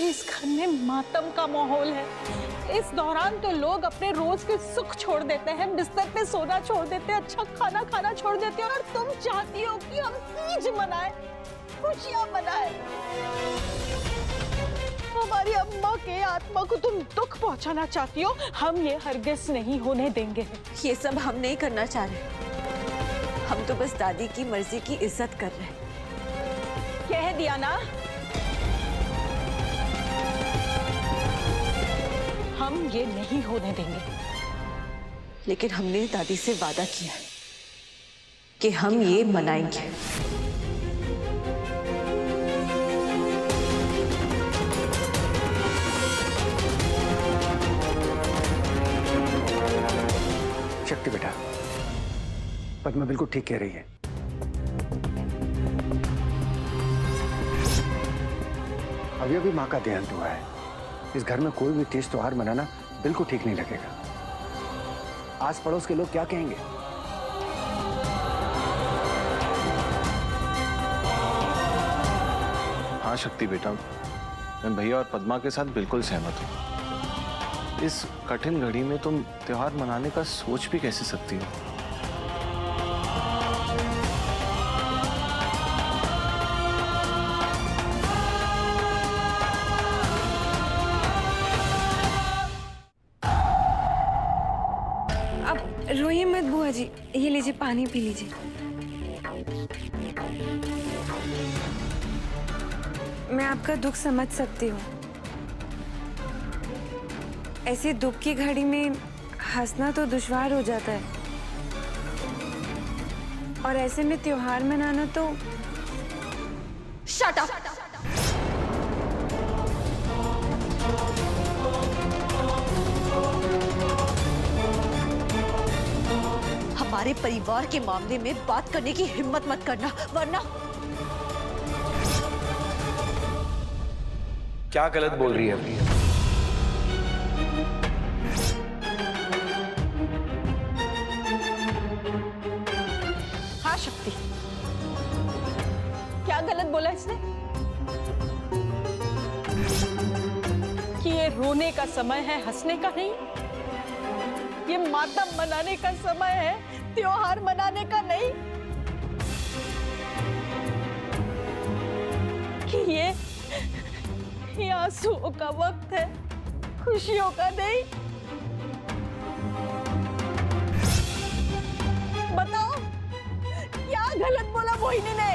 इस घर में मातम का माहौल है। इस दौरान तो लोग अपने रोज के सुख छोड़ देते हैं, बिस्तर पे सोना छोड़ देते हैं, अच्छा खाना खाना छोड़ देते हैं, और तुम चाहती हो कि हम तीज मनाएं, खुशियां मनाएं। हमारी अम्मा के आत्मा को तुम दुख पहुंचाना चाहती हो, हम ये हरगिज नहीं होने देंगे। ये सब हम नहीं करना चाह रहे, हम तो बस दादी की मर्जी की इज्जत कर रहे हैं। कह दिया ना, हम ये नहीं होने देंगे। लेकिन हमने दादी से वादा किया है कि हम ये मनाएंगे। शक्ति बेटा, पद्मा बिल्कुल ठीक कह रही है। अभी अभी माँ का देहांत हुआ है। इस घर में कोई भी तीज त्योहार मनाना बिल्कुल ठीक नहीं लगेगा। आस पड़ोस के लोग क्या कहेंगे? हाँ शक्ति बेटा, मैं भैया और पद्मा के साथ बिल्कुल सहमत हूँ। इस कठिन घड़ी में तुम त्योहार मनाने का सोच भी कैसे सकती हो? अब रोइए मत बुआ जी, ये लीजिए पानी पी लीजिए। मैं आपका दुख समझ सकती हूँ। ऐसे दुख की घड़ी में हंसना तो दुश्वार हो जाता है, और ऐसे में त्योहार मनाना तो। Shut up! हमारे परिवार के मामले में बात करने की हिम्मत मत करना, वरना। क्या गलत बोल रही है भैया? हाँ शक्ति, क्या गलत बोला इसने? कि ये रोने का समय है, हंसने का नहीं। ये मातम मनाने का समय है, त्योहार मनाने का नहीं। कि ये आंसुओं का वक्त है, खुशियों का नहीं। बताओ क्या गलत बोला मोहिनी ने?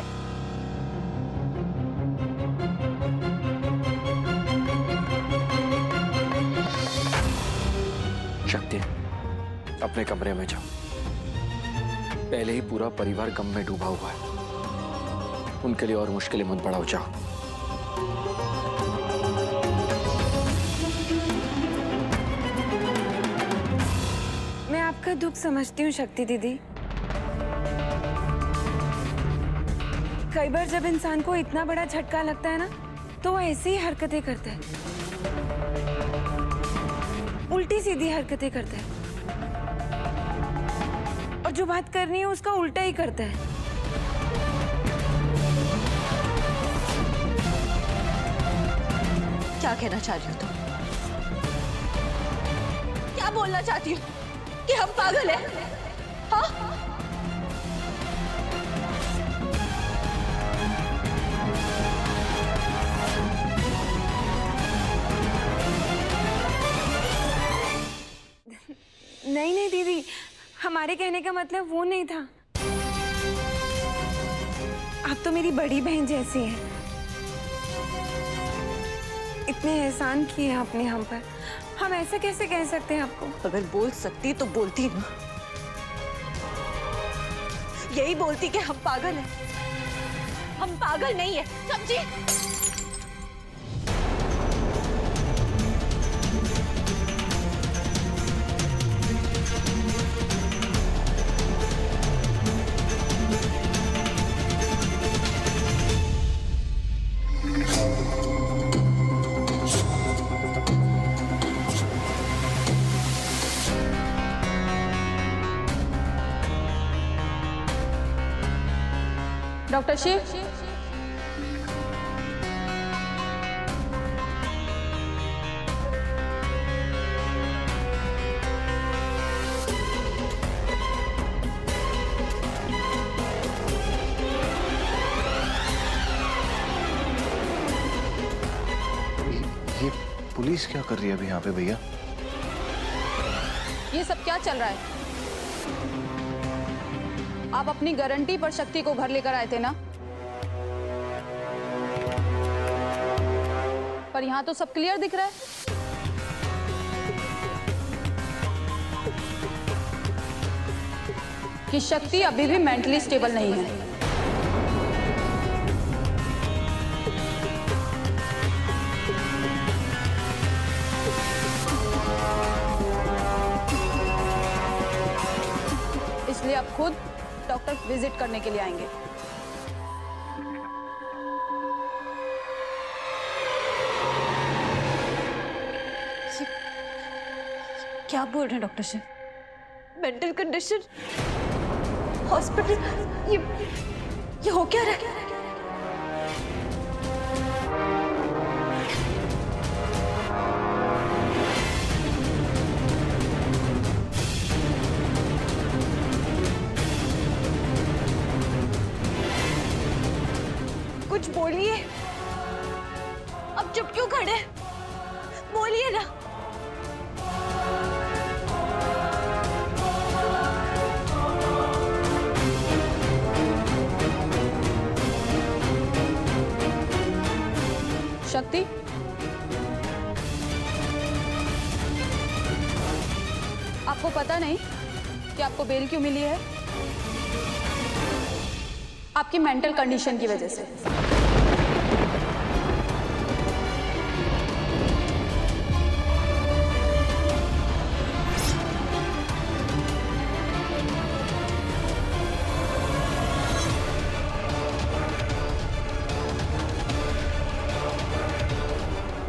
शक्ति, अपने कमरे में जाओ। पहले ही पूरा परिवार गम में डूबा हुआ है, उनके लिए और मुश्किलें मत बढ़ाओ। जाओ। मैं आपका दुख समझती हूँ शक्ति दीदी। कई बार जब इंसान को इतना बड़ा झटका लगता है ना, तो वो ऐसी ही हरकतें करता है, उल्टी सीधी हरकतें करता है, और जो बात करनी है उसका उल्टा ही करता है। क्या कहना चाह रही हो तुम? क्या बोलना चाहती हो? कि हम पागल हैं? हाँ? नहीं नहीं दीदी, हमारे कहने का मतलब वो नहीं था। आप तो मेरी बड़ी बहन जैसी हैं। इतने एहसान किए आपने हम पर, हम ऐसा कैसे कह सकते हैं आपको? अगर बोल सकती तो बोलती ना। यही बोलती कि हम पागल हैं। हम पागल नहीं है, समझी? डॉक्टर शिव, ये पुलिस क्या कर रही है अभी यहाँ पे भैया? ये सब क्या चल रहा है? आप अपनी गारंटी पर शक्ति को घर लेकर आए थे ना? पर यहाँ तो सब क्लियर दिख रहा है। कि शक्ति अभी भी मेंटली स्टेबल नहीं है। इसलिए आप खुद डॉक्टर विजिट करने के लिए आएंगे। क्या बोल रहे हैं डॉक्टर साहब? मेंटल कंडीशन, हॉस्पिटल, ये हो क्या रहा है? कुछ बोलिए। अब चुप क्यों खड़े? बोलिए ना। शक्ति, आपको पता नहीं कि आपको बेल क्यों मिली है? आपकी मेंटल कंडीशन की वजह से।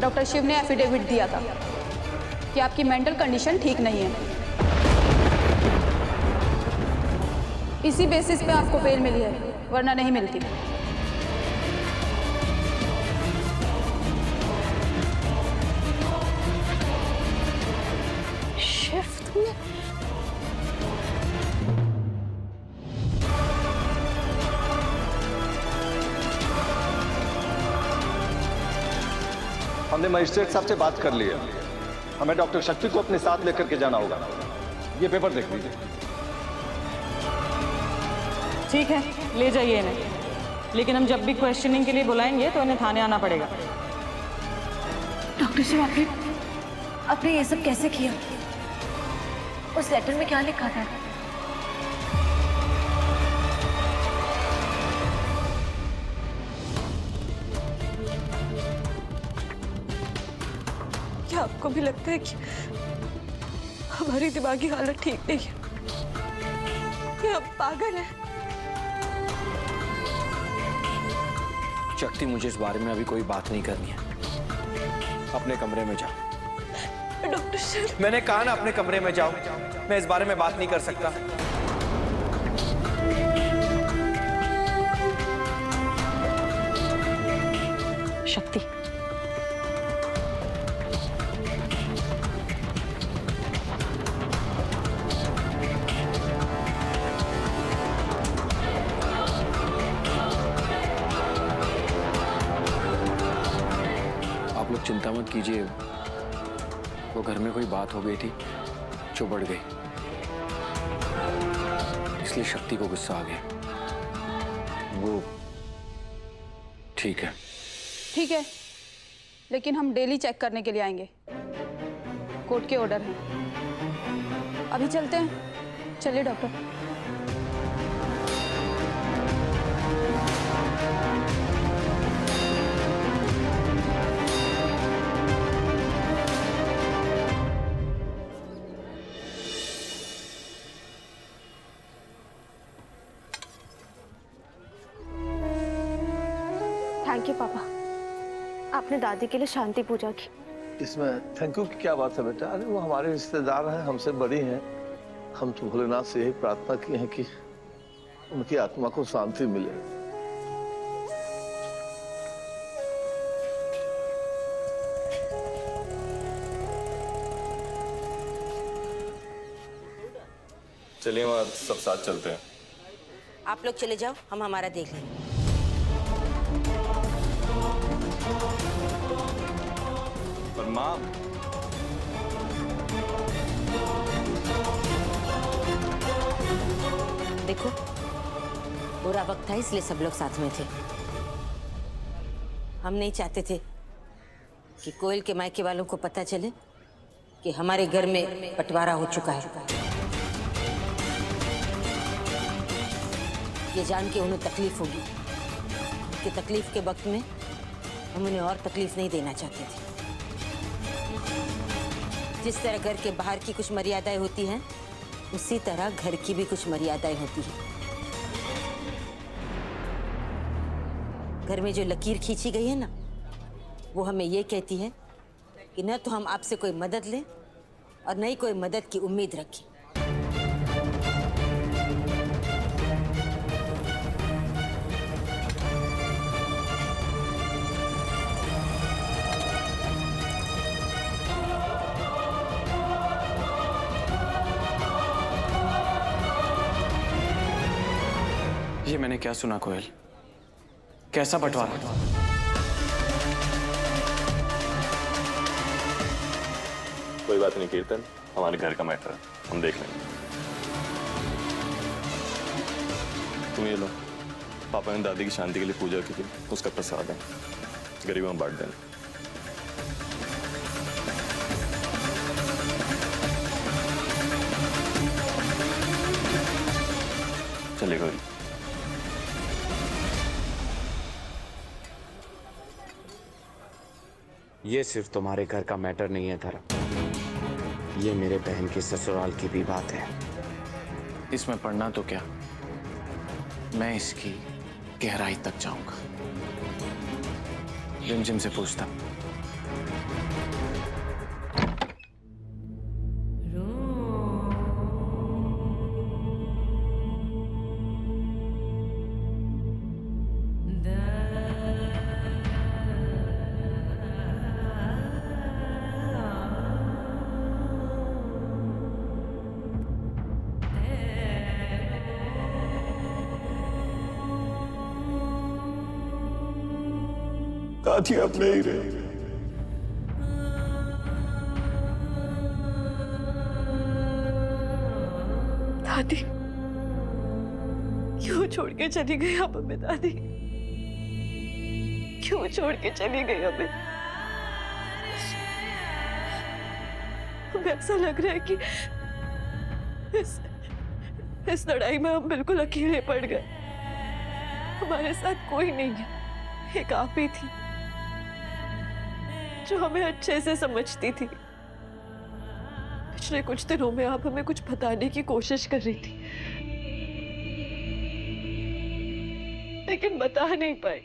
डॉक्टर शिव ने एफिडेविट दिया था कि आपकी मेंटल कंडीशन ठीक नहीं है। इसी बेसिस पे आपको बेल मिली है, वरना नहीं मिलती। शिव, तुमने हमने मजिस्ट्रेट साहब से बात कर ली है। हमें डॉक्टर शक्ति को अपने साथ लेकर के जाना होगा। ये पेपर देख लीजिए। ठीक है, ले जाइए इन्हें, लेकिन हम जब भी क्वेश्चनिंग के लिए बुलाएंगे तो इन्हें थाने आना पड़ेगा। डॉक्टर साहब, आपने ये सब कैसे किया? उस लेटर में क्या लिखा था? क्या आपको भी लगता है कि हमारी दिमागी हालत ठीक नहीं है? कि हम पागल हैं? शक्ति, मुझे इस बारे में अभी कोई बात नहीं करनी है। अपने कमरे में जाओ। डॉक्टर साहब, मैंने कहा ना, अपने कमरे में जाओ। मैं इस बारे में बात नहीं कर सकता। शक्ति, आप लोग चिंता मत कीजिए। वो घर में कोई बात हो गई थी जो बढ़ गई, इसलिए शक्ति को गुस्सा आ गया। वो ठीक है। ठीक है, लेकिन हम डेली चेक करने के लिए आएंगे। कोर्ट के ऑर्डर हैं। अभी चलते हैं। चलिए डॉक्टर। थैंक यू पापा, आपने दादी के लिए शांति पूजा की। इसमें थैंक यू की क्या बात है बेटा? अरे वो हमारे रिश्तेदार हैं, हमसे बड़ी हैं। हम तो भोलेनाथ से यही प्रार्थना की है कि उनकी आत्मा को शांति मिले। चलिए वहाँ सब साथ चलते हैं। आप लोग चले जाओ, हम हमारा देख लेंगे। माँ, देखो, बुरा वक्त था इसलिए सब लोग साथ में थे। हम नहीं चाहते थे कि कोयल के मायके वालों को पता चले कि हमारे घर में बंटवारा हो चुका है। ये जान के उन्हें तकलीफ होगी कि तकलीफ के वक्त में हम उन्हें और तकलीफ नहीं देना चाहते थे। जिस तरह घर के बाहर की कुछ मर्यादाएं होती हैं, उसी तरह घर की भी कुछ मर्यादाएं होती हैं। घर में जो लकीर खींची गई है ना, वो हमें ये कहती है कि न तो हम आपसे कोई मदद लें और न ही कोई मदद की उम्मीद रखें। ये मैंने क्या सुना कोयल? कैसा बंटवारा? कोई बात नहीं कीर्तन, हमारे घर का मैटर है, हम देख लेंगे। तुम ये लो, पापा ने दादी की शांति के लिए पूजा की थी, उसका प्रसाद है, गरीबों में बांट देना। चलिए कोई। ये सिर्फ तुम्हारे घर का मैटर नहीं है धर्म, ये मेरे बहन के ससुराल की भी बात है। इसमें पढ़ना तो क्या, मैं इसकी गहराई तक जाऊंगा। रिमझिम से पूछता, दादी अब नहीं रही। दादी क्यों छोड़ के चली गई आप हमें? दादी क्यों छोड़ के चली गई हमें? हमें ऐसा लग रहा है कि इस लड़ाई में हम बिल्कुल अकेले पड़ गए। हमारे साथ कोई नहीं है, एक आप ही थी जो हमें अच्छे से समझती थी। पिछले कुछ दिनों में आप हमें कुछ बताने की कोशिश कर रही थी, लेकिन बता नहीं पाई।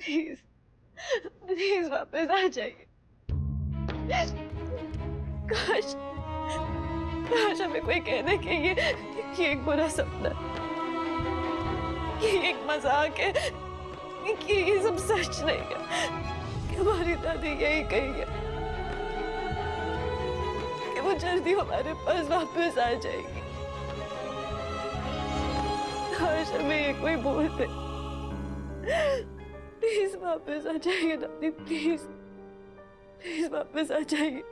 प्लीज प्लीज वापस आ जाइए। काश काश हमें कोई कह दे कि ये एक बुरा सपना है, कि ये एक मजाक है, कि ये सब सच नहीं है, कि हमारी दादी यही कही है कि वो जल्दी हमारे पास वापस आ जाएगी। काश हमें ये कोई बोलते। प्लीज वापस आ जाइए दादी, प्लीज प्लीज वापस आ जाइए।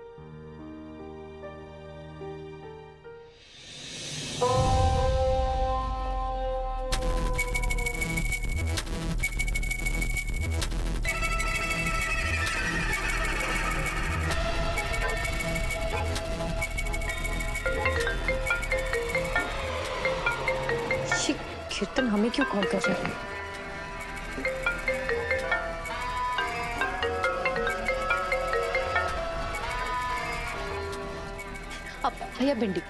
कीर्तन हमें क्यों कॉल कर रहे हैं? अब भैया भिंडी।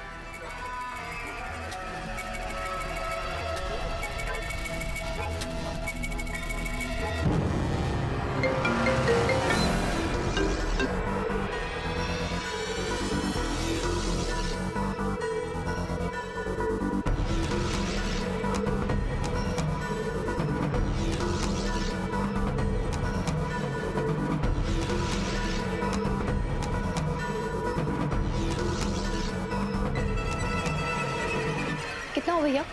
कितना हो भैया?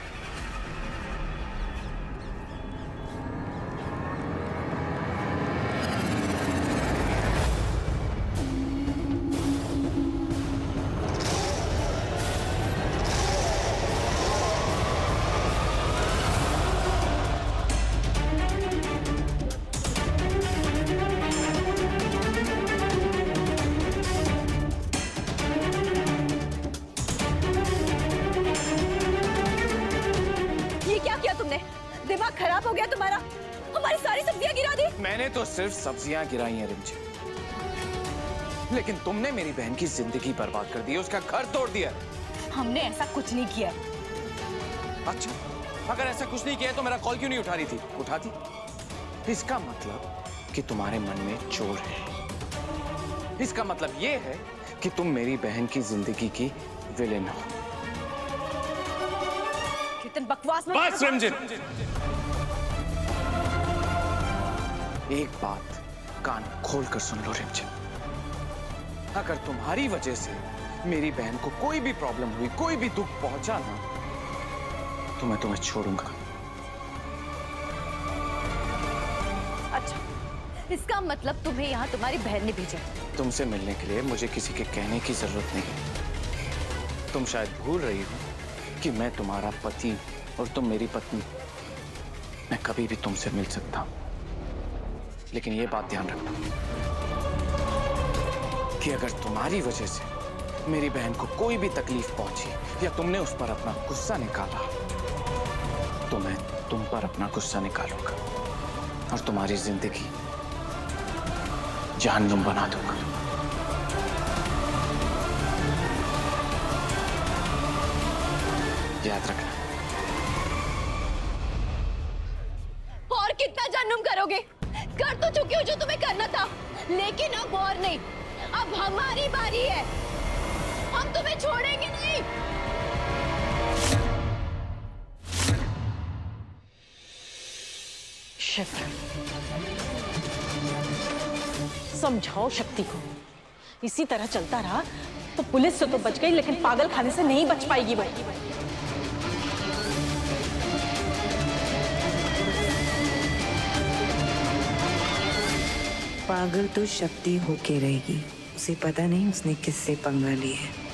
दिमाग खराब हो गया तुम्हारा? हमारी सारी सब्जियां गिरा दी। मैंने तो सिर्फ सब्जियां गिराई हैं रिमझिम, लेकिन तुमने मेरी बहन की जिंदगी बर्बाद कर दी, उसका घर तोड़ दिया। हमने ऐसा कुछ नहीं किया। अच्छा, अगर ऐसा कुछ नहीं किया तो मेरा कॉल क्यों नहीं उठा रही थी? उठाती। इसका मतलब कि तुम्हारे मन में चोर है। इसका मतलब ये है कि तुम मेरी बहन की जिंदगी की विलेन हो। कितन बकवास में। बस रिमझिम, एक बात कान खोल कर सुन लो रिमझिम, अगर तुम्हारी वजह से मेरी बहन को कोई भी प्रॉब्लम हुई, कोई भी दुख पहुंचा ना, तो मैं तुम्हें छोड़ूंगा। अच्छा, इसका मतलब तुम्हें यहाँ तुम्हारी बहन ने भेजा? तुमसे मिलने के लिए मुझे किसी के कहने की जरूरत नहीं है। तुम शायद भूल रही हो कि मैं तुम्हारा पति और तुम मेरी पत्नी। मैं कभी भी तुमसे मिल सकता हूं, लेकिन ये बात ध्यान रखना कि अगर तुम्हारी वजह से मेरी बहन को कोई भी तकलीफ पहुंची या तुमने उस पर अपना गुस्सा निकाला, तो मैं तुम पर अपना गुस्सा निकालूंगा और तुम्हारी जिंदगी जहन्नुम बना दूंगा। याद रखना। और कितना जहन्नुम करोगे? कर तो चुकी हो जो तुम्हें करना था, लेकिन अब और नहीं। अब हमारी बारी है, हम तुम्हें छोड़ेंगे नहीं। समझाओ शक्ति को। इसी तरह चलता रहा तो पुलिस से तो बच गई, लेकिन पागल खाने से नहीं बच पाएगी वो। पागल तो शक्ति होके रहेगी। उसे पता नहीं उसने किससे पंगा लिया है।